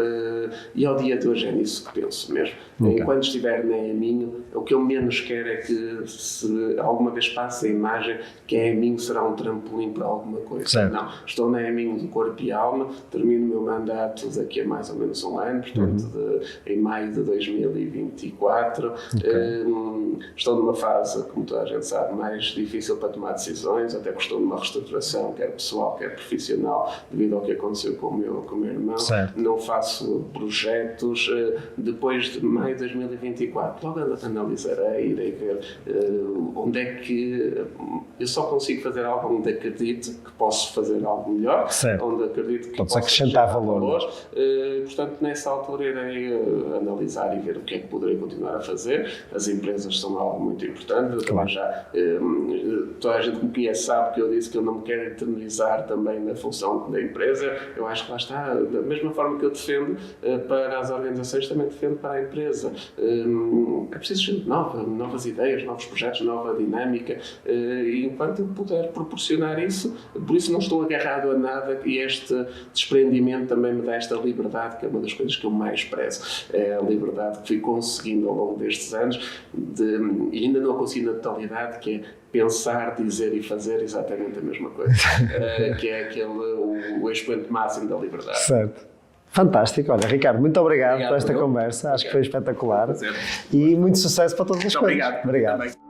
e ao dia de hoje é nisso que penso mesmo. Enquanto estiver na EMIN, o que eu menos quero é que se alguma vez passe a imagem que a EMIN será um trampolim para alguma coisa. Não, estou na EMIN de corpo e alma, termino o meu mandato daqui a mais ou menos um ano, portanto em maio de 2024. Estou numa fase, como toda a gente sabe, mais difícil para tomar decisões, até porque estou numa reestruturação, quer pessoal, quer profissional, devido ao que aconteceu com o meu irmão. Não faço projetos. Depois de maio de 2024, logo analisarei, irei ver onde é que eu só consigo fazer algo onde acredito que posso fazer algo melhor, onde acredito que posso acrescentar valor. Portanto, nessa altura irei analisar e ver o que é que poderei continuar a fazer. As empresas são algo muito importante. Toda a gente que me conhece sabe que eu disse que eu não me quero eternizar também na função da empresa. Eu acho que lá está, da mesma forma que eu defendo para as organizações, também defendo para a empresa. É preciso gente nova, novas ideias, novos projetos, nova dinâmica, e enquanto eu puder proporcionar isso, por isso não estou agarrado a nada, e este desprendimento também me dá esta liberdade, que é uma das coisas que eu mais prezo. É a liberdade que fui conseguindo ao longo destes anos, e ainda não a consegui na totalidade, que é pensar, dizer e fazer exatamente a mesma coisa, que é o expoente máximo da liberdade. Certo. Fantástico. Olha, Ricardo, muito obrigado por esta conversa. Acho que foi espetacular. E muito sucesso para todas as coisas. Obrigado. Obrigado.